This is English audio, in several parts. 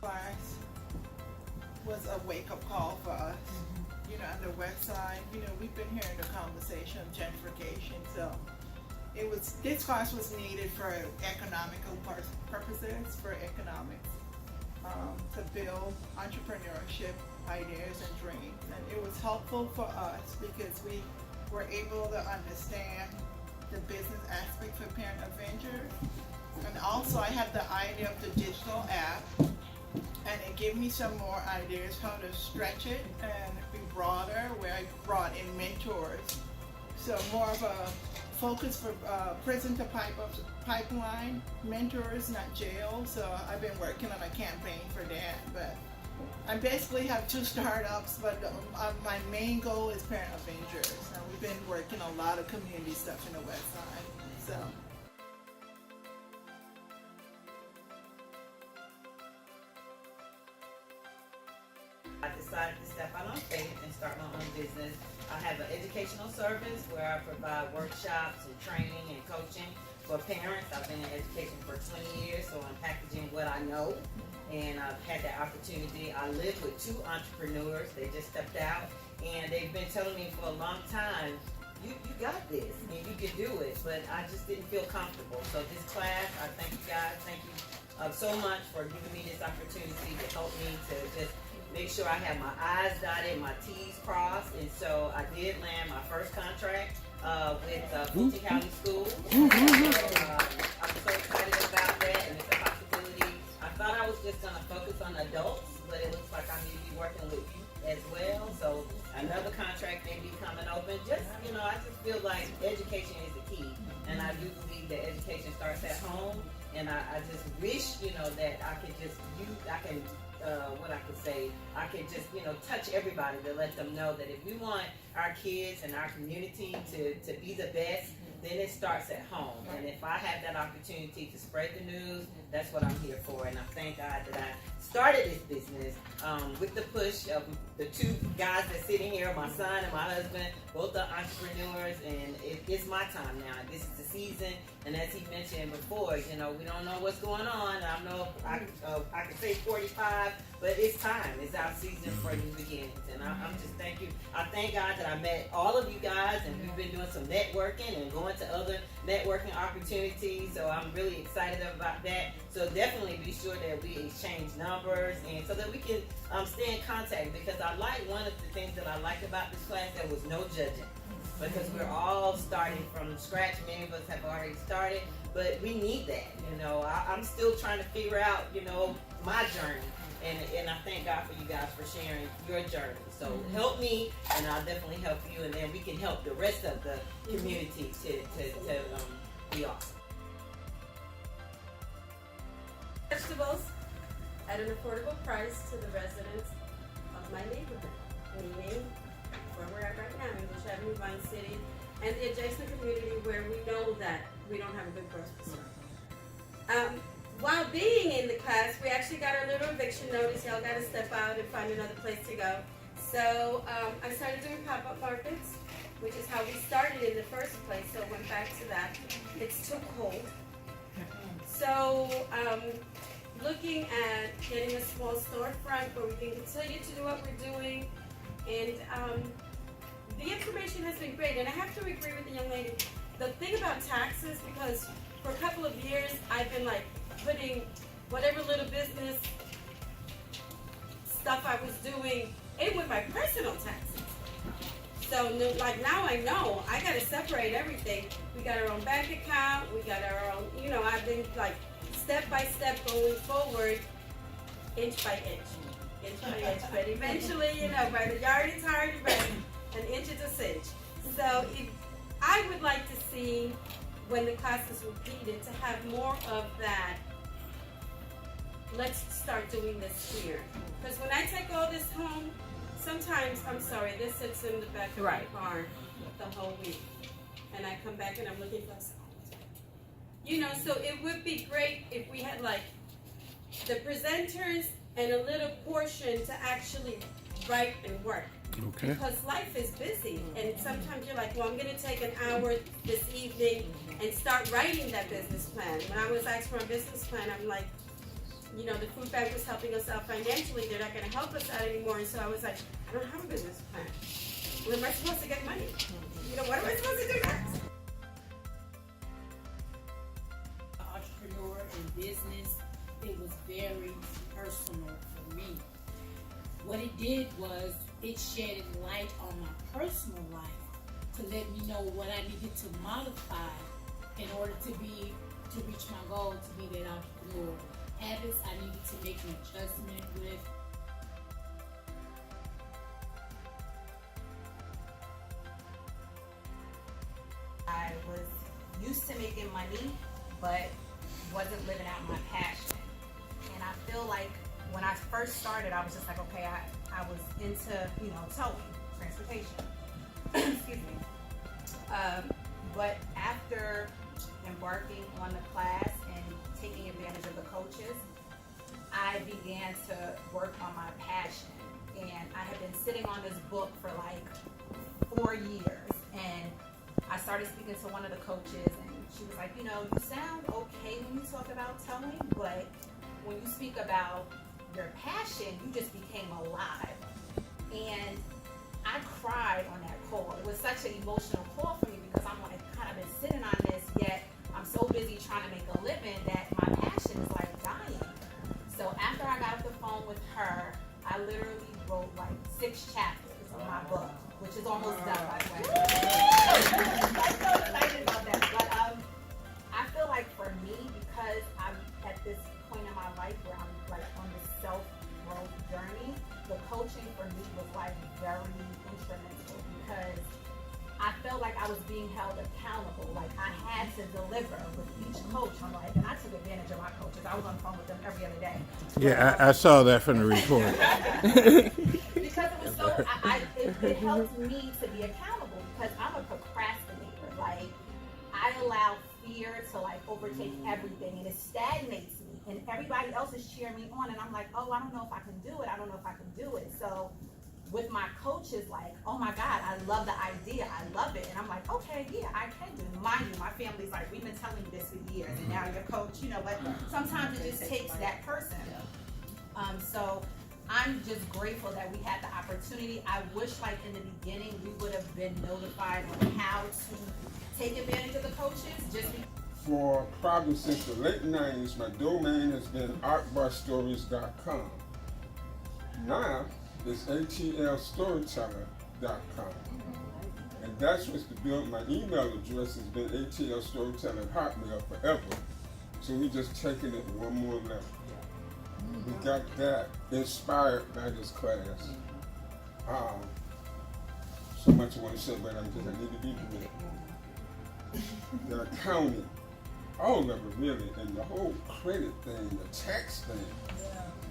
Class was a wake-up call for us. You know, on the Westside, we've been hearing the conversation of gentrification, so this class was needed for economical purposes, for economics, to build entrepreneurship ideas and dreams. And it was helpful for us because we were able to understand the business aspect for Parent Adventure. And also I had the idea of the digital app, and it gave me some more ideas how to stretch it and be broader, where I brought in mentors. So more of a focus for prison to pipeline mentors, not jail. So I've been working on a campaign for that. But I basically have 2 startups, but my main goal is Parent Adventures. And we've been working a lot of community stuff in the Westside. So. I decided to step out on faith and start my own business. I have an educational service where I provide workshops and training and coaching for parents. I've been in education for 20 years, so I'm packaging what I know. And I've had the opportunity. I live with 2 entrepreneurs. They just stepped out, and they've been telling me for a long time, you got this, and you can do it, but I just didn't feel comfortable. So this class, I thank you guys. Thank you so much for giving me this opportunity to help me to just make sure I have my I's dotted, my T's crossed. And so I did land my first contract with Fulton County School. I'm so excited about that, and it's a possibility. I thought I was just going to focus on adults, but it looks like I may be working with youth as well. So another contract may be coming open. Just, I just feel like education is the key. And I do believe that education starts at home. And I just wish, that I could just I can just, touch everybody to let them know that if we want our kids and our community to be the best, then it starts at home. And if I have that opportunity to spread the news, that's what I'm here for. And I thank God that I started this business with the push of the 2 guys that sitting here, my son and my husband, both are entrepreneurs, and it's my time now. This is the season, and as he mentioned before, we don't know what's going on. I don't know if I can say 45, but it's time. It's our season for new beginnings, and I'm just thank you. I thank God that I met all of you guys, and we've been doing some networking and going to other networking opportunities, so I'm really excited about that. So definitely be sure that we exchange numbers, and so that we can stay in contact, because I like one of the things that I like about this class, there was no judging, because we're all starting from scratch. Many of us have already started, but we need that. I'm still trying to figure out, my journey. And I thank God for you guys for sharing your journey. So help me, and I'll definitely help you, and then we can help the rest of the community to be awesome. Vegetables at an affordable price to the residents of my neighborhood, meaning where we're at right now, English Avenue, Vine City, and the adjacent community where we know that we don't have a good grocery store. While being in the class, we actually got our little eviction notice. Y'all got to step out and find another place to go. So I started doing pop-up markets, which is how we started in the first place. So I went back to that. It's too cold. So looking at getting a small storefront where we can continue to do what we're doing. And the information has been great. And I have to agree with the young lady. The thing about taxes, because for a couple of years, I've been like putting whatever little business stuff I was doing in with my personal taxes. So like now I know I gotta separate everything. We got our own bank account, we got our own, I've been like step by step going forward, inch by inch by inch. But eventually, by the yard is hard, but an inch is a cinch. So I would like to see, when the class is repeated, to have more of that. Let's start doing this here. Because when I take all this home, sometimes, I'm sorry, this sits in the back of my car the whole week. And I come back and I'm looking for something. So it would be great if we had like the presenters and a little portion to actually write and work. Okay. Because life is busy, and sometimes you're like, well, I'm going to take an hour this evening and start writing that business plan. When I was asked for a business plan, I'm like, you know, the food bank was helping us out financially. They're not going to help us out anymore. And so I was like, I don't have a business plan. Where am I supposed to get money? You know, what am I supposed to do next? Entrepreneur in business, it was very personal for me. What it did was it shedded light on my personal life to let me know what I needed to modify in order to reach my goal to be that entrepreneur. Habits I needed to make an adjustment with. I was used to making money, but wasn't living out my passion. And I feel like when I first started, I was just like, okay, I was into, you know, towing, transportation. Excuse me. But after embarking on the class and taking advantage of the coaches, I began to work on my passion. And I had been sitting on this book for like 4 years. And I started speaking to one of the coaches, and she was like, you know, you sound okay when you talk about towing, but when you speak about your passion, you just became alive. And I cried on that call. It was such an emotional call for me because I'm like, God, I've been sitting on this, yet I'm so busy trying to make a living that my passion is like dying. So after I got off the phone with her, I literally wrote like 6 chapters of my book, which is almost done, by the way. I'm so excited about that. But I feel like for me, because I'm at this point in my life where I'm like on this self-growth journey, the coaching for me was like very instrumental because I felt like I was being held accountable. Like I had to deliver with each coach. I'm like, and I took advantage of my coaches. I was on the phone with them every other day. Yeah, I saw that from the report. Because it was so, it helped me to be accountable because I'm a procrastinator. Like I allow fear to like overtake everything, and it stagnates me. And everybody else is cheering me on, and I'm like, oh, I don't know if I can do it. I don't know if I can do it. So with my coaches, like, oh my God, I love the idea. I love it. And I'm like, okay, yeah, I can do it. Mind you, my family's like, we've been telling you this for years, and now you're a coach, you know, but sometimes it just takes that person. So I'm just grateful that we had the opportunity. I wish like in the beginning we would have been notified on how to take advantage of the coaches. For probably since the late 90s, my domain has been artbarstories.com. Now it's atlstoryteller.com. And that's what's to build. My email address has been atlstoryteller@hotmail forever. So we're just taking it one more level. We got that inspired by this class. So much I want to say, but I need to be brief. The accounting, all of it really, and the whole credit thing, the tax thing,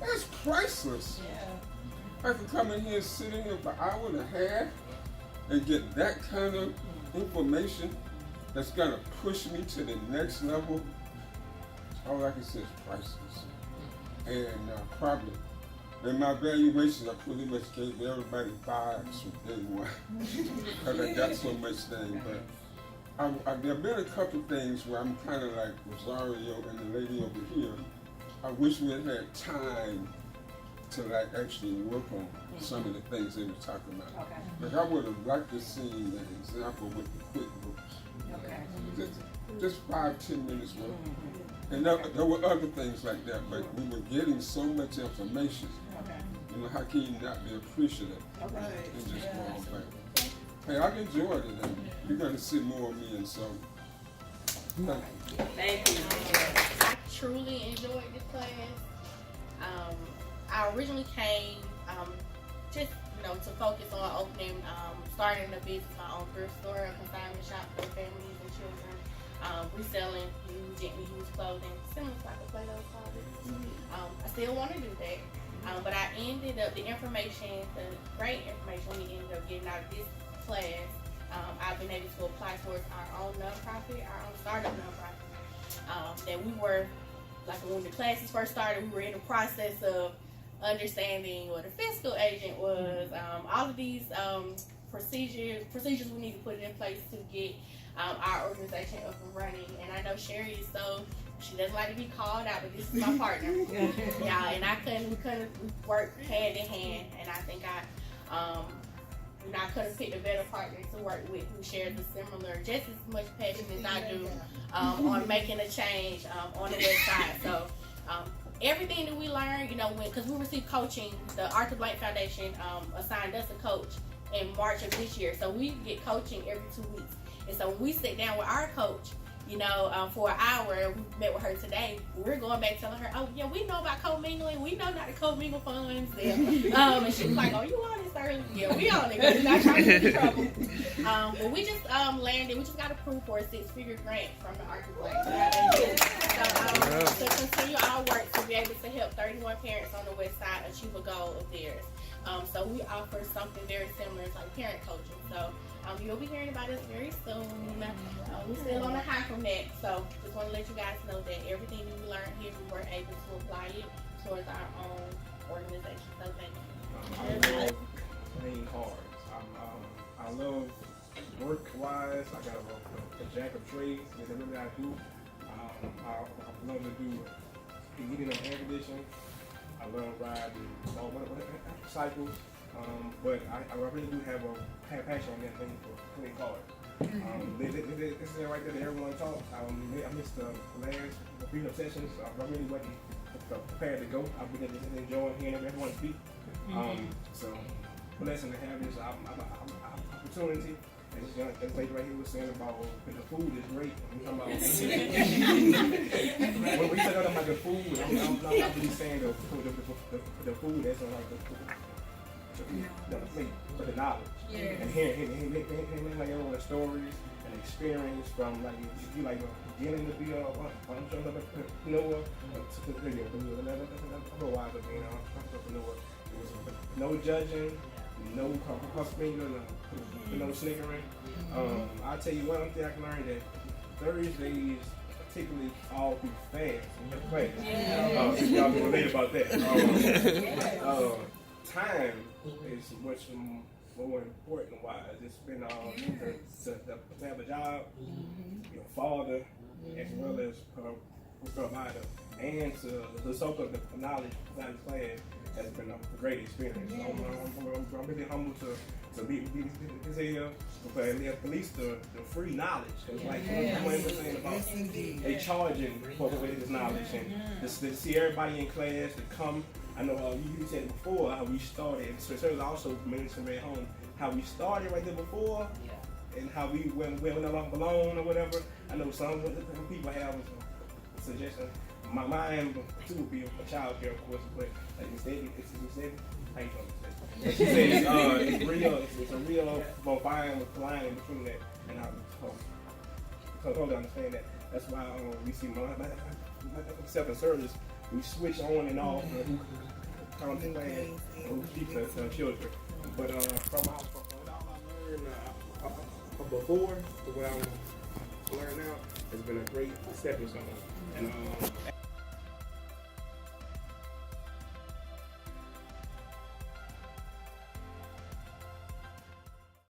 that's priceless. I can come in here and sit in here for an hour and a half and get that kind of information that's gonna push me to the next level. All I can say is priceless. And probably, in my valuations, I pretty much gave everybody 5s from day one because I got so much thing. But there have been a couple things where I'm kind of like Rosario and the lady over here. I wish we had had time to like actually work on some of the things they were talking about. Okay. Like I would have liked to see an example with the QuickBooks. Okay. Just 5-10 minutes worth. And there were other things like that, but we were getting so much information. You know, how can you not be appreciative? And just go on back. Hey, I've enjoyed it, and you're going to see more of me, and so Thank you. I truly enjoyed this class. I originally came just to focus on opening, starting a business, my own thrift store, a consignment shop for families and children, reselling gently used clothing, similar to like a Play-Doh closet. I still want to do that, but I ended up the great information we ended up getting out of this class. I've been able to apply towards our own nonprofit, our own startup nonprofit. That we were, like when the classes first started, we were in the process of understanding what a fiscal agent was, all of these procedures we need to put in place to get our organization up and running. And I know Sherry is she doesn't like to be called out, but this is my partner. Yeah, and we work hand in hand, and I think I couldn't pick a better partner to work with who shares a similar, just as much passion as I do on making a change on the Westside. So everything that we learn, because we received coaching, the Arthur Blank Foundation assigned us a coach in March of this year. So we get coaching every 2 weeks. And so when we sit down with our coach, for an hour, we met with her today, we're going back telling her, oh yeah, we know about co-mingling, we know not to co-mingle funds. And she was like, oh, you on this early? Yeah, we on it, because we're not trying to get in trouble. But we just landed, we just got approved for a 6-figure grant from the Arthur Blank. So to continue our work to be able to help 31 parents on the Westside achieve a goal of theirs. So we offer something very similar, it's like parent coaching. So you'll be hearing about us very soon. We're still on the high from that. So just want to let you guys know that everything that we learned here, we were able to apply it towards our own organization. So thank you. I love playing cards. I love work-wise. I got a jack of trades. That's everything I do. I love to do eating and air conditioning. I love riding cycles. But I really do have a passion on that thing for playing cards. This is it right there that everyone talks. I missed the last freedom sessions. I really wasn't prepared to go. I've been just enjoying hearing everyone speak. So blessing to have this opportunity. And this young lady right here was saying about the food is great. When we talk about the food, I'm not really saying the food that's like the plate, but the knowledge. Yes. And hearing like everyone's stories and experience from like you like beginning to be entrepreneur, otherwise of being an entrepreneur. No judging, no hustling, no snickering. I'll tell you one thing I can learn that Thursdays particularly all through fast in your class. Y'all can relate about that. Time is much more important wise. It's been to have a job, your father, as well as provider, and to soak up the knowledge inside the class has been a great experience. So I'm really humble to be here, but at least the free knowledge. Because like someone was saying about they charging for this knowledge, and to see everybody in class to come. I know you said before how we started, so it was also mentioned at home how we started right there before, and how we went along or whatever. I know some people have a suggestion. My mind too would be a child care, of course, but like you said, how you know she says it's real. It's a real line between that, and I totally understand that. That's why we see self-service. We switch on and off content plan and we teach our children. But from what I learned before to what I learn now, has been a great stepping stone. And